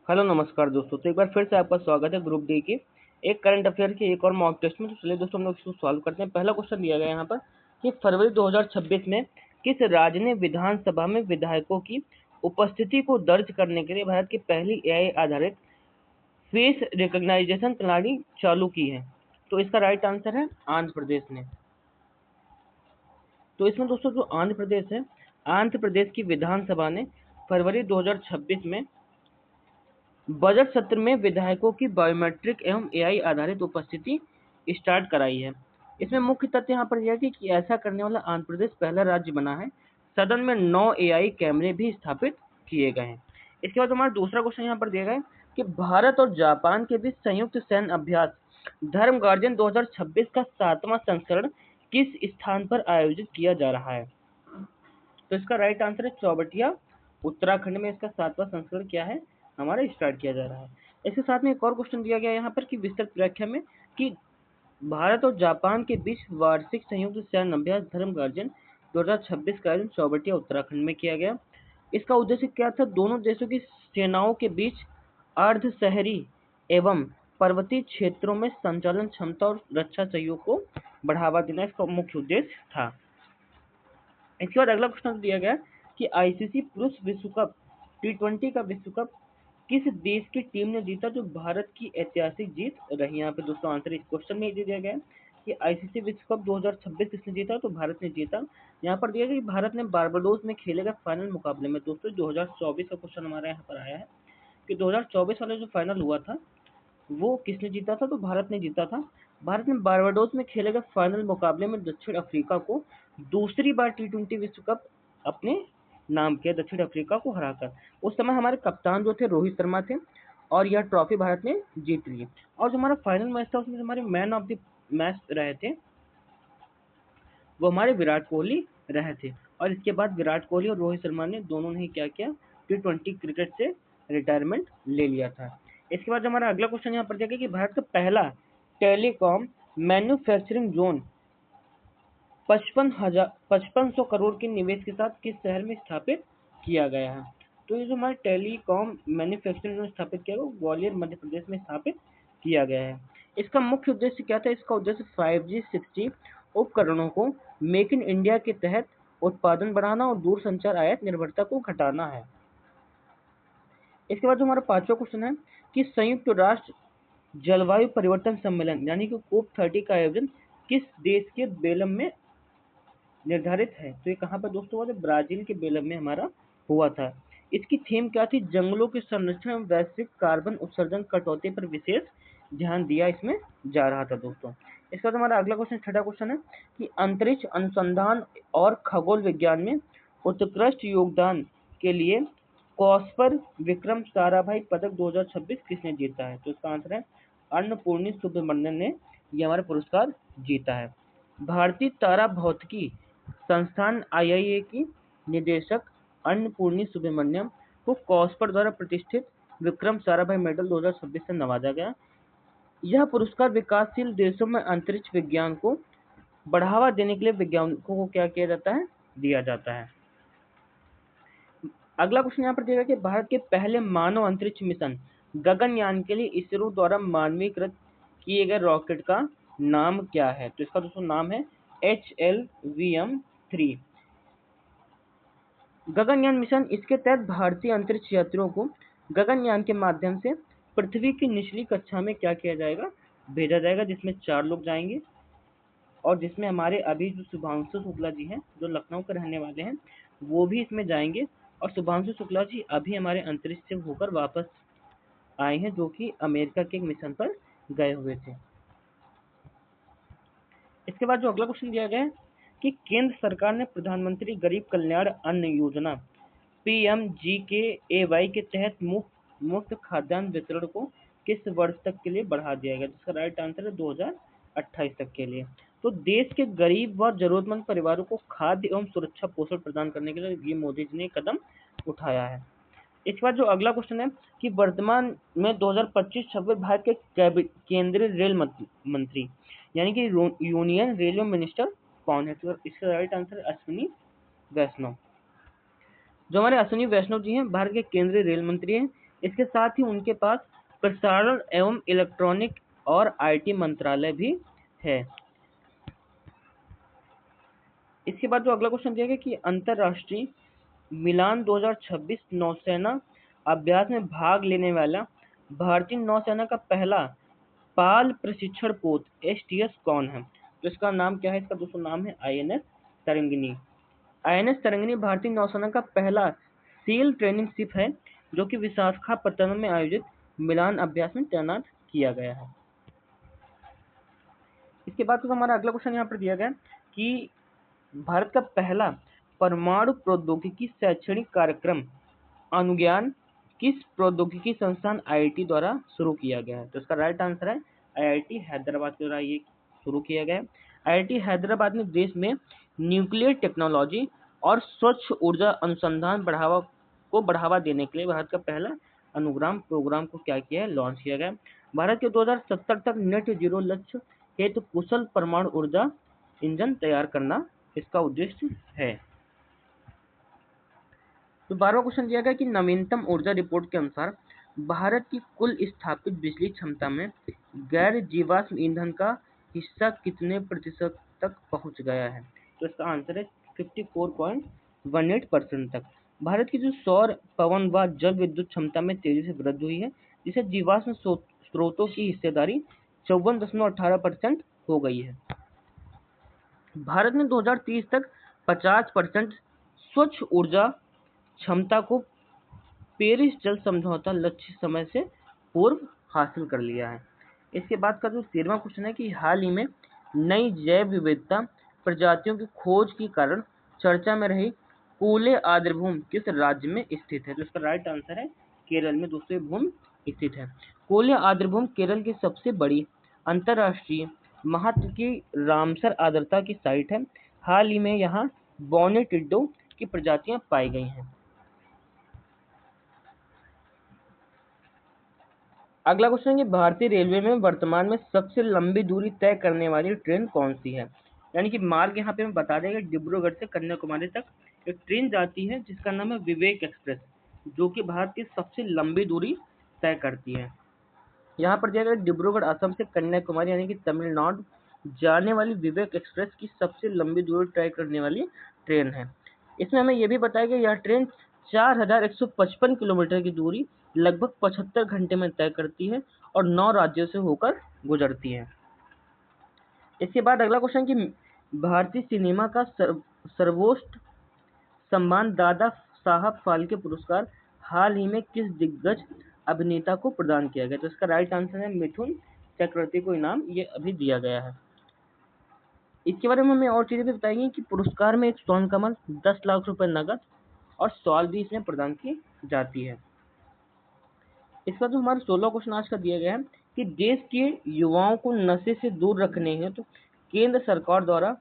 Hello नमस्कार दोस्तों। तो एक बार फिर से आपका स्वागत है ग्रुप डी के एक करंट अफेयर के एक और मॉक टेस्ट में। तो चलिए दोस्तों हम लोग इसको सॉल्व करते हैं। पहला क्वेश्चन दिया गया है यहाँ पर कि फरवरी 2026 में किस राज्य ने विधानसभा में विधायकों की उपस्थिति को दर्ज करने के लिए भारत की पहली एआई आधारित फेस रिकॉग्नाइजेशन प्रणाली चालू की है? तो इसका राइट आंसर है आंध्र प्रदेश ने। तो इसमें दोस्तों जो आंध्र प्रदेश है, आंध्र प्रदेश की विधानसभा ने फरवरी 2026 में बजट सत्र में विधायकों की बायोमेट्रिक एवं एआई आधारित उपस्थिति स्टार्ट कराई है। इसमें मुख्य तथ्य यहाँ पर यह है कि ऐसा करने वाला आंध्र प्रदेश पहला राज्य बना है। सदन में 9 एआई कैमरे भी स्थापित किए गए हैं। इसके बाद हमारा दूसरा क्वेश्चन यहाँ पर दिया गया है कि भारत और जापान के बीच संयुक्त सैन्य अभ्यास धर्म गार्जियन 2026 का 7वां संस्करण किस स्थान पर आयोजित किया जा रहा है? तो इसका राइट आंसर है चौबटिया, उत्तराखंड में इसका 7वां संस्करण क्या है हमारा स्टार्ट किया जा रहा है। इसके साथ में एक और क्वेश्चन दिया गया है यहाँ पर कि विस्तृत व्याख्या में कि भारत और जापान के बीच वार्षिक संयुक्त सैन्य अभ्यास धर्म गार्जियन 2026 का आयोजन चौबटिया उत्तराखंड में किया गया। इसका उद्देश्य क्या था? दोनों देशों की सेनाओं के बीच अर्ध शहरी एवं पर्वतीय क्षेत्रों में संचालन क्षमता और रक्षा सहयोग को बढ़ावा देना इसका मुख्य उद्देश्य था। इसके बाद अगला क्वेश्चन दिया गया कि आईसीसी पुरुष विश्व कप T20 का विश्व कप किस देश की टीम ने जीता, जो भारत की ऐतिहासिक जीत रही? यहाँ पे दोस्तों आंसर इस क्वेश्चन में दे दिया गया है कि आईसीसी विश्व कप 2026 किसने जीता, तो भारत ने जीता। यहाँ पर दिया गया कि भारत ने बारबाडोस में खेले गए फाइनल मुकाबले में, दोस्तों 2024 का क्वेश्चन हमारा यहाँ पर आया है कि 2024 वाला जो फाइनल हुआ था वो किसने जीता था, तो भारत ने जीता था। भारत ने बारबाडोस में खेले गए फाइनल मुकाबले में दक्षिण अफ्रीका को दूसरी बार T20 विश्व कप अपने नाम किया, दक्षिण अफ्रीका को हराकर। उस समय हमारे कप्तान जो थे रोहित शर्मा थे और यह ट्रॉफी भारत ने जीत ली। और जो हमारा फाइनल मैच था उसमें हमारे मैन ऑफ द मैच रहे थे वो हमारे विराट कोहली रहे थे। और इसके बाद विराट कोहली और रोहित शर्मा ने दोनों ने क्या किया, T20 क्रिकेट से रिटायरमेंट ले लिया था। इसके बाद हमारा अगला क्वेश्चन यहाँ पर दिया गया कि भारत का पहला टेलीकॉम मैन्युफैक्चरिंग जोन 5500 करोड़ के निवेश के साथ किस शहर में स्थापित किया गया है? तो ये जो हमारा टेलीकॉम मैन्युफैक्चरिंग जोन स्थापित किया गया ग्वालियर मध्य प्रदेश में स्थापित किया गया है। इसका मुख्य उद्देश्य क्या था? इसका उद्देश्य 5G 6G उपकरणों को मेक इन इंडिया के तहत उत्पादन बढ़ाना और दूरसंचार आयात निर्भरता को घटाना है। इसके बाद जो हमारा पांचवा क्वेश्चन है कि संयुक्त राष्ट्र जलवायु परिवर्तन सम्मेलन यानी कि COP30 का आयोजन किस देश के बेलम में निर्धारित है? तो ये कहाँ पर दोस्तों हुआ था? ब्राजील के बेलम में हमारा हुआ था। इसकी थीम क्या थी? जंगलों के संरक्षण एवं वैश्विक कार्बन उत्सर्जन कटौती पर विशेष ध्यान दिया इसमें जा रहा था दोस्तों। इसके बाद हमारा अगला क्वेश्चन, छठा क्वेश्चन है कि अंतरिक्ष अनुसंधान और खगोल विज्ञान में उत्कृष्ट योगदान के लिए कॉस्पर विक्रम साराभाई पदक 2026 किसने जीता है? तो इसका आंसर है अन्नपूर्णी सुब्रमण्यन ने ये हमारा पुरस्कार जीता है। भारतीय तारा भौतिकी संस्थान IIA की निदेशक अन्नपूर्णी सुब्रमण्यम को कॉस्पर द्वारा प्रतिष्ठित विक्रम साराभाई मेडल 2026 से नवाजा गया। यह पुरस्कार विकासशील देशों में अंतरिक्ष विज्ञान को बढ़ावा देने के लिए वैज्ञानिकों को क्या किया जाता है? दिया जाता है। अगला क्वेश्चन यहाँ पर दिया गया कि भारत के पहले मानव अंतरिक्ष मिशन गगनयान के लिए इसरो द्वारा मानवीकृत किए गए रॉकेट का नाम क्या है? तो इसका दोस्तों नाम है HLVM-3 गगनयान मिशन। इसके तहत भारतीय अंतरिक्ष यात्रियों को गगनयान के माध्यम से पृथ्वी की निचली कक्षा में क्या किया जाएगा? भेजा जाएगा, जिसमें 4 लोग जाएंगे और जिसमें हमारे अभी जो शुभांशु शुक्ला जी हैं जो लखनऊ के रहने वाले हैं वो भी इसमें जाएंगे। और शुभांशु शुक्ला जी अभी हमारे अंतरिक्ष से होकर वापस आए हैं जो कि अमेरिका के एक मिशन पर गए हुए थे। इसके बाद जो अगला क्वेश्चन दिया गया है कि केंद्र सरकार ने प्रधानमंत्री गरीब कल्याण अन्न योजना PMGKAY के तहत मुफ्त खाद्यान्न वितरण को किस वर्ष तक के लिए बढ़ा दिया गया? जिसका राइट आंसर है 2028 तक के लिए। तो देश के गरीब व जरूरतमंद परिवारों को खाद्य एवं सुरक्षा पोषण प्रदान करने के लिए ये मोदी जी ने कदम उठाया है। इसके बाद जो अगला क्वेश्चन है कि वर्तमान में 2025-26 भारत के केंद्रीय रेल मंत्री यानी कि यूनियन रेलवे मिनिस्टर कौन है? तो इसका राइट आंसर है अश्विनी वैष्णव। जो हमारे अश्विनी वैष्णव जी हैं भारत के केंद्रीय रेल मंत्री हैं। इसके साथ ही उनके पास प्रसारण एवं इलेक्ट्रॉनिक और आईटी मंत्रालय भी है। इसके बाद जो अगला क्वेश्चन दिया गया कि अंतरराष्ट्रीय मिलान 2026 नौसेना अभ्यास में भाग लेने वाला भारतीय नौसेना का पहला पाल प्रशिक्षण पोत एसटीएस कौन है? तो इसका नाम क्या है? इसका दोस्तों नाम है आईएनएस तरंगिनी। आईएनएस तरंगिनी भारतीय नौसेना का पहला सील ट्रेनिंग शिप है जो कि विशाखापत्तनम में आयोजित मिलान अभ्यास में तैनात किया गया है। इसके बाद तो हमारा अगला क्वेश्चन यहाँ पर दिया गया कि भारत का पहला परमाणु प्रौद्योगिकी शैक्षणिक कार्यक्रम अनुज्ञान किस प्रौद्योगिकी संस्थान आईआईटी द्वारा शुरू किया गया है? तो इसका राइट आंसर है आईआईटी हैदराबाद द्वारा ये शुरू किया गया है। आईआईटी हैदराबाद ने देश में न्यूक्लियर टेक्नोलॉजी और स्वच्छ ऊर्जा अनुसंधान बढ़ावा देने के लिए भारत का पहला अनुग्राम प्रोग्राम को क्या किया है? लॉन्च किया गया। भारत के 2070 तक नेट जीरो लक्ष्य हेतु कुशल परमाणु ऊर्जा इंजन तैयार करना इसका उद्देश्य है। तो 12वां क्वेश्चन दिया गया कि नवीनतम ऊर्जा रिपोर्ट के अनुसार भारत की कुल स्थापित बिजली क्षमता में गैर जीवाश्म ईंधन का हिस्सा कितने प्रतिशत तक पहुंच गया है? तो इसका आंसर है 54.18% तक। भारत की जो सौर पवन व जल विद्युत क्षमता में तेजी से वृद्धि हुई है, जिससे जीवाश्म स्रोतों की हिस्सेदारी 54.18% हो गई है। भारत ने 2030 तक 50% स्वच्छ ऊर्जा क्षमता को पेरिस जल समझौता लक्ष्य समय से पूर्व हासिल कर लिया है। इसके बाद का जो 13वां क्वेश्चन है कि हाल ही में नई जैव विविधता प्रजातियों की खोज के कारण चर्चा में रही कूले आर्द्रभूमि किस राज्य में स्थित है? तो इसका राइट आंसर है केरल में दोस्तों भूमि स्थित है। कूले आर्द्रभूमि केरल की सबसे बड़ी अंतर्राष्ट्रीय महत्व की रामसर आर्द्रता की साइट है। हाल ही में यहाँ बोनेटिडो की प्रजातियां पाई गई हैं। अगला क्वेश्चन है कि भारतीय रेलवे में वर्तमान में सबसे लंबी दूरी तय करने वाली ट्रेन कौन सी है? यानी कि मार्ग यहाँ पे हम बता देंगे, डिब्रूगढ़ से कन्याकुमारी तक एक ट्रेन जाती है जिसका नाम है विवेक एक्सप्रेस, जो कि भारत की सबसे लंबी दूरी तय करती है। यहाँ पर दिया गया डिब्रूगढ़ असम से कन्याकुमारी यानी कि तमिलनाडु जाने वाली विवेक एक्सप्रेस की सबसे लंबी दूरी तय करने वाली ट्रेन है। इसमें हमें यह भी बताया गया यह ट्रेन 4155 किलोमीटर की दूरी लगभग 75 घंटे में तय करती है और 9 राज्यों से होकर गुजरती है। इसके बाद अगला क्वेश्चन कि भारतीय सिनेमा का सर्वोच्च सम्मान दादा साहब फाल्के पुरस्कार हाल ही में किस दिग्गज अभिनेता को प्रदान किया गया? तो इसका राइट आंसर है मिथुन चक्रवर्ती को इनाम ये अभी दिया गया है। इसके बारे में हमें और चीजें भी बताएंगे कि पुरस्कार में एक स्वर्ण कमल, 10 लाख रुपए नगद और शॉल भी इसमें प्रदान की जाती है। इसका जो हमारा 16 क्वेश्चन आज का दिया गया है कि देश के युवाओं को नशे से दूर रखने हेतु केंद्र सरकार द्वारा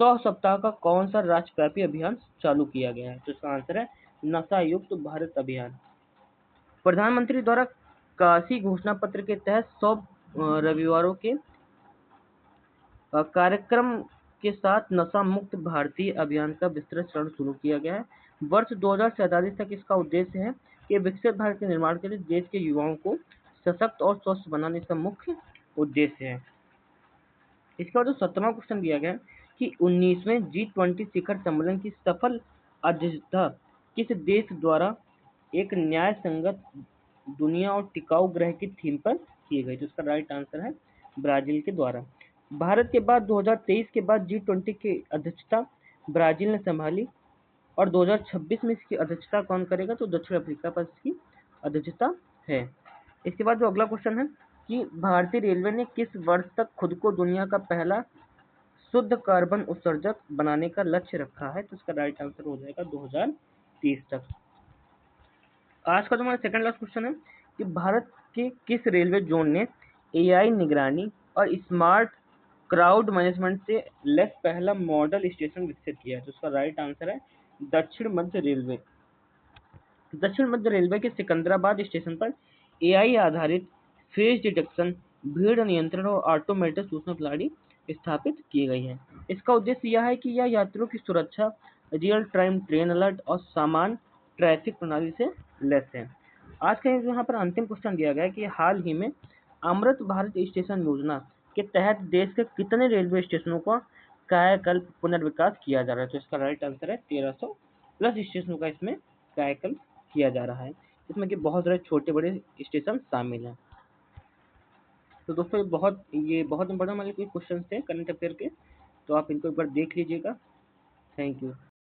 100 सप्ताह का कौन सा राष्ट्रव्यापी अभियान चालू किया गया है? तो इसका आंसर है नशा युक्त भारत अभियान। प्रधानमंत्री द्वारा काशी घोषणा पत्र के तहत 100 रविवारों के कार्यक्रम के साथ नशा मुक्त भारतीय अभियान का विस्तृत चरण शुरू किया गया है। वर्ष 2047 तक इसका उद्देश्य है कि विकसित भारत के निर्माण के लिए देश के युवाओं को सशक्त और स्वस्थ बनाने का मुख्य उद्देश्य है। इसके बाद 17वां क्वेश्चन दिया गया कि 19वें G20 शिखर सम्मेलन की सफल अध्यक्षता किस देश द्वारा एक न्याय संगत दुनिया और टिकाऊ ग्रह की थीम पर की गई? तो इसका राइट आंसर है ब्राजील के द्वारा। भारत के बाद 2023 के बाद G20 की अध्यक्षता ब्राजील ने संभाली और 2026 में इसकी अध्यक्षता कौन करेगा? तो दक्षिण अफ्रीका पर इसकी अध्यक्षता है। इसके बाद जो अगला क्वेश्चन है कि भारतीय रेलवे ने किस वर्ष तक खुद को दुनिया का पहला शुद्ध कार्बन उत्सर्जक बनाने का लक्ष्य रखा है? तो इसका राइट आंसर हो जाएगा 2030 तक। आज का जो हमारा सेकंड लास्ट क्वेश्चन है कि भारत के किस रेलवे जोन ने एआई निगरानी और स्मार्ट क्राउड मैनेजमेंट से लेस पहला मॉडल स्टेशन विकसित किया है? तो उसका राइट आंसर है दक्षिण मध्य रेलवे। दक्षिण मध्य रेलवे के सिकंदराबाद स्टेशन पर एआई आधारित फेस डिटेक्शन, भीड़ नियंत्रण और ऑटोमेटेड सूचना प्रणाली स्थापित की गई है। इसका उद्देश्य यह है कि यह यात्रियों की सुरक्षा, रियल टाइम ट्रेन अलर्ट और सामान ट्रैफिक प्रणाली से लेस है। आज का यहाँ पर अंतिम क्वेश्चन दिया गया है कि हाल ही में अमृत भारत स्टेशन योजना के तहत देश के कितने रेलवे स्टेशनों का कायाकल्प पुनर्विकास किया जा रहा है? तो इसका राइट आंसर है 1300 प्लस स्टेशनों का इसमें कायाकल्प किया जा रहा है, इसमें कि बहुत सारे छोटे बड़े स्टेशन शामिल हैं। तो दोस्तों ये बहुत इंपॉर्टेंट वाले कोई क्वेश्चन थे करंट अफेयर के, तो आप इनको एक बार देख लीजिएगा। Thank you.